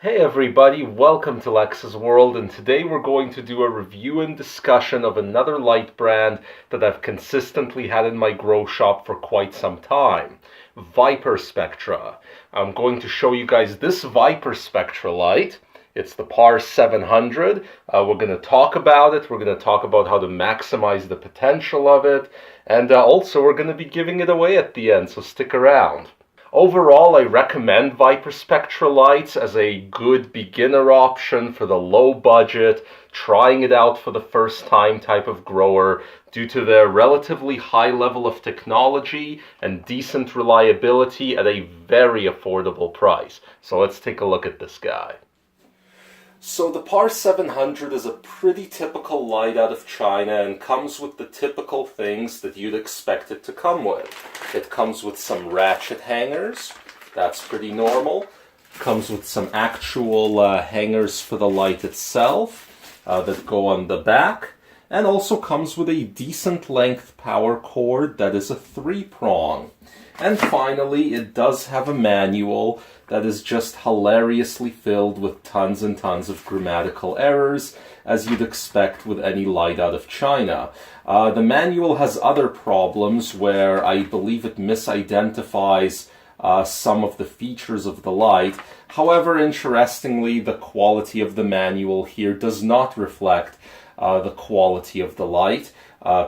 Hey everybody, welcome to Lex's World, and today we're going to do a review and discussion of another light brand that I've consistently had in my grow shop for quite some time, Viparspectra. I'm going to show you guys this Viparspectra light. It's the PAR700. We're going to talk about it, we're going to talk about how to maximize the potential of it, and also we're going to be giving it away at the end, so stick around. Overall, I recommend Viparspectra lights as a good beginner option for the low budget, trying it out for the first time type of grower due to their relatively high level of technology and decent reliability at a very affordable price. So let's take a look at this guy. So the PAR700 is a pretty typical light out of China and comes with the typical things that you'd expect it to come with. It comes with some ratchet hangers, that's pretty normal. Comes with some actual hangers for the light itself that go on the back. And also comes with a decent length power cord that is a 3-prong. And finally, it does have a manual that is just hilariously filled with tons and tons of grammatical errors, as you'd expect with any light out of China. The manual has other problems where I believe it misidentifies some of the features of the light. However, interestingly, the quality of the manual here does not reflect the quality of the light.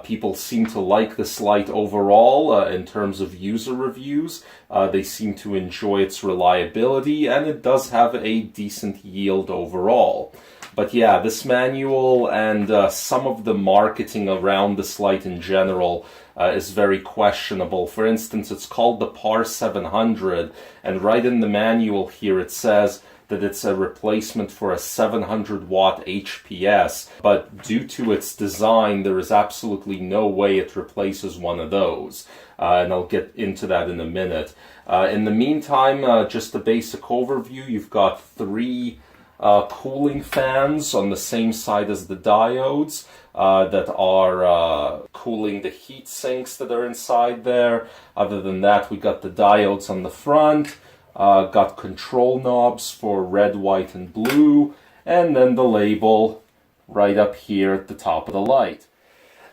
People seem to like this light overall in terms of user reviews. They seem to enjoy its reliability, and it does have a decent yield overall. But yeah, this manual and some of the marketing around this light in general is very questionable. For instance, it's called the PAR700, and right in the manual here it says that it's a replacement for a 700 watt HPS, but due to its design, there is absolutely no way it replaces one of those. And I'll get into that in a minute. In the meantime, just a basic overview. You've got 3 cooling fans on the same side as the diodes that are cooling the heat sinks that are inside there. Other than that, we got the diodes on the front. Got control knobs for red, white, and blue, and then the label right up here at the top of the light.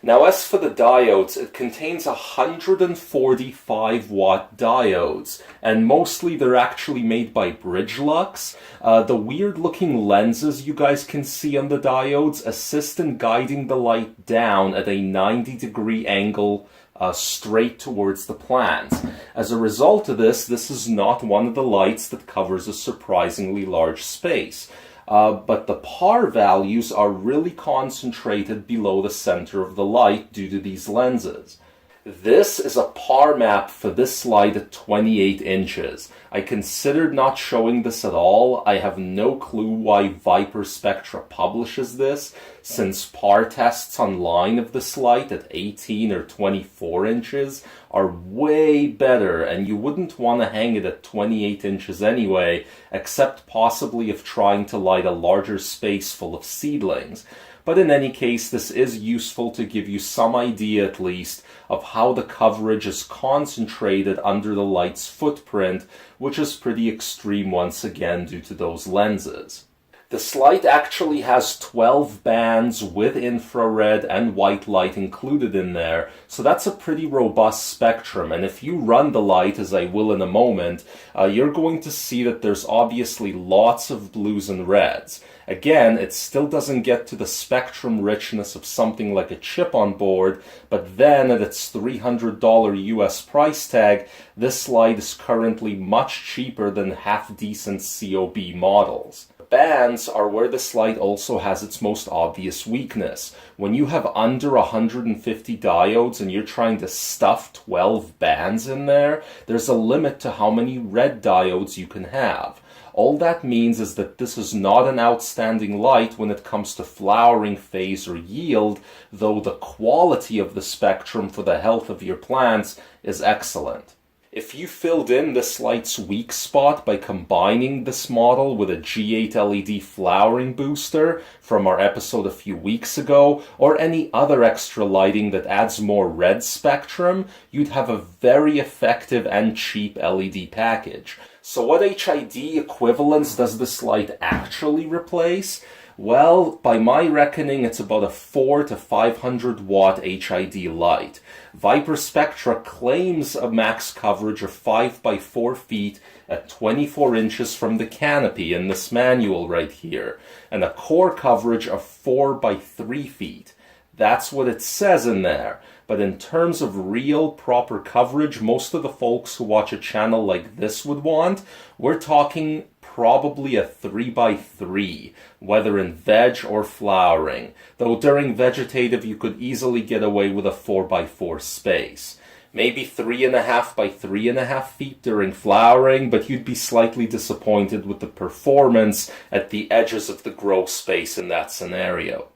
Now, as for the diodes, it contains 145 watt diodes, and mostly they're actually made by Bridgelux. The weird looking lenses you guys can see on the diodes assist in guiding the light down at a 90-degree angle straight towards the plants. As a result of this is not one of the lights that covers a surprisingly large space. But the PAR values are really concentrated below the center of the light due to these lenses. This is a PAR map for this light at 28 inches. I considered not showing this at all. I have no clue why Viparspectra publishes this, since PAR tests online of this light at 18 or 24 inches are way better, and you wouldn't want to hang it at 28 inches anyway, except possibly if trying to light a larger space full of seedlings. But in any case, this is useful to give you some idea at least of how the coverage is concentrated under the light's footprint, which is pretty extreme once again due to those lenses. This light actually has 12 bands with infrared and white light included in there, so that's a pretty robust spectrum, and if you run the light, as I will in a moment, you're going to see that there's obviously lots of blues and reds. Again, it still doesn't get to the spectrum richness of something like a chip on board, but then at its $300 US price tag, this light is currently much cheaper than half-decent COB models. Bands are where this light also has its most obvious weakness. When you have under 150 diodes and you're trying to stuff 12 bands in there, there's a limit to how many red diodes you can have. All that means is that this is not an outstanding light when it comes to flowering phase or yield, though the quality of the spectrum for the health of your plants is excellent. If you filled in this light's weak spot by combining this model with a G8 LED flowering booster from our episode a few weeks ago, or any other extra lighting that adds more red spectrum, you'd have a very effective and cheap LED package. So what HID equivalents does this light actually replace? Well, by my reckoning, it's about a 400 to 500 watt HID light. Viparspectra claims a max coverage of 5 by 4 feet at 24 inches from the canopy in this manual right here, and a core coverage of 4 by 3 feet. That's what it says in there. But in terms of real proper coverage, most of the folks who watch a channel like this would want, we're talking probably a 3 by 3, whether in veg or flowering, though during vegetative you could easily get away with a 4 by 4 space. Maybe 3.5 by 3.5 feet during flowering, but you'd be slightly disappointed with the performance at the edges of the grow space in that scenario.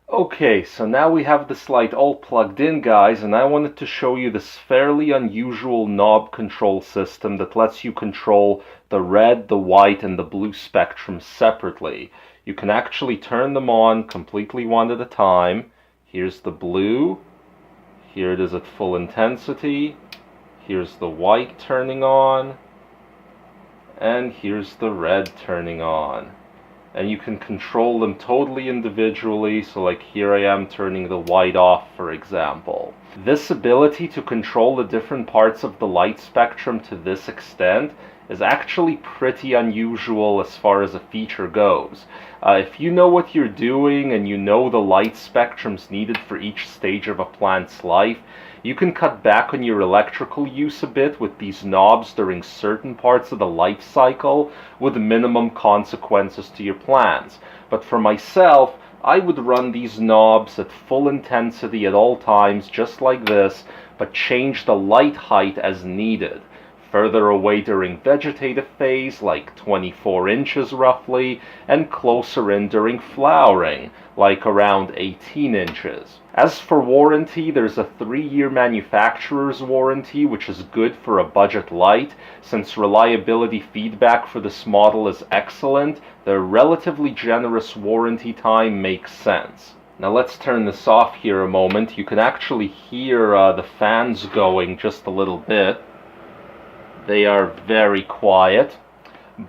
Okay, so now we have this light all plugged in, guys, and I wanted to show you this fairly unusual knob control system that lets you control the red, the white, and the blue spectrum separately. You can actually turn them on completely one at a time. Here's the blue. Here it is at full intensity. Here's the white turning on. And here's the red turning on. And you can control them totally individually, so like here I am turning the white off, for example. This ability to control the different parts of the light spectrum to this extent is actually pretty unusual as far as a feature goes. If you know what you're doing and you know the light spectrums needed for each stage of a plant's life, you can cut back on your electrical use a bit with these knobs during certain parts of the life cycle with minimum consequences to your plants. But for myself, I would run these knobs at full intensity at all times, just like this, but change the light height as needed. Further away during vegetative phase, like 24 inches roughly, and closer in during flowering, like around 18 inches. As for warranty, there's a 3-year manufacturer's warranty, which is good for a budget light. Since reliability feedback for this model is excellent, the relatively generous warranty time makes sense. Now let's turn this off here a moment. You can actually hear the fans going just a little bit. They are very quiet,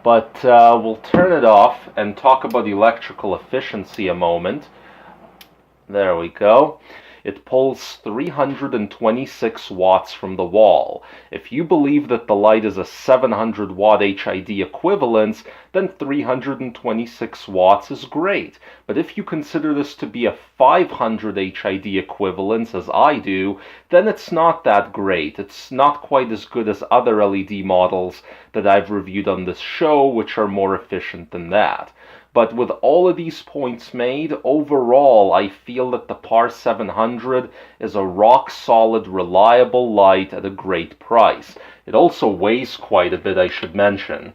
but we'll turn it off and talk about electrical efficiency a moment. There we go. It pulls 326 watts from the wall. If you believe that the light is a 700 watt HID equivalence, then 326 watts is great. But if you consider this to be a 500 HID equivalence, as I do, then it's not that great. It's not quite as good as other LED models that I've reviewed on this show, which are more efficient than that. But with all of these points made, overall, I feel that the PAR700 is a rock-solid, reliable light at a great price. It also weighs quite a bit, I should mention.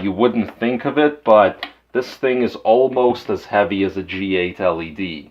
You wouldn't think of it, but this thing is almost as heavy as a G8 LED.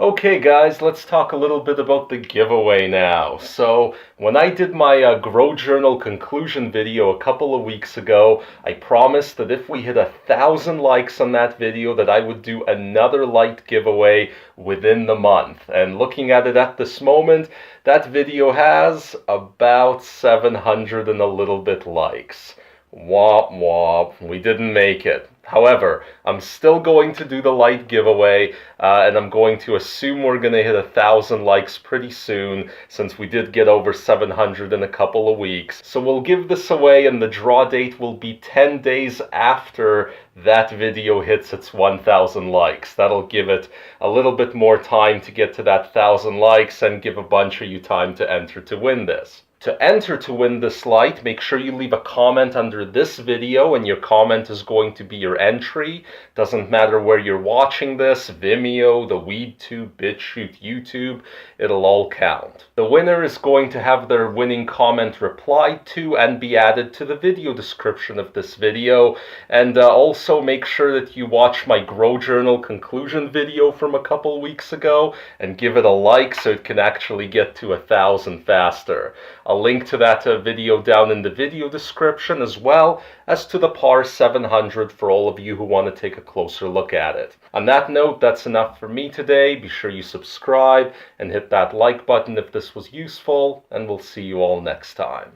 Okay guys, let's talk a little bit about the giveaway now. So when I did my Grow Journal conclusion video a couple of weeks ago, I promised that if we hit 1,000 likes on that video that I would do another light giveaway within the month. And looking at it at this moment, that video has about 700 and a little bit likes. Womp womp, we didn't make it. However, I'm still going to do the light giveaway, and I'm going to assume we're going to hit 1,000 likes pretty soon, since we did get over 700 in a couple of weeks. So we'll give this away, and the draw date will be 10 days after that video hits its 1,000 likes. That'll give it a little bit more time to get to that 1,000 likes, and give a bunch of you time to enter to win this. To enter to win this light, make sure you leave a comment under this video, and your comment is going to be your entry. Doesn't matter where you're watching this, Vimeo, the WeedTube, BitChute, YouTube, it'll all count. The winner is going to have their winning comment replied to and be added to the video description of this video. And also make sure that you watch my Grow Journal conclusion video from a couple weeks ago and give it a like so it can actually get to 1,000 faster. A link to that video down in the video description, as well as to the PAR700 for all of you who want to take a closer look at it. On that note, that's enough for me today. Be sure you subscribe and hit that like button if this was useful, and we'll see you all next time.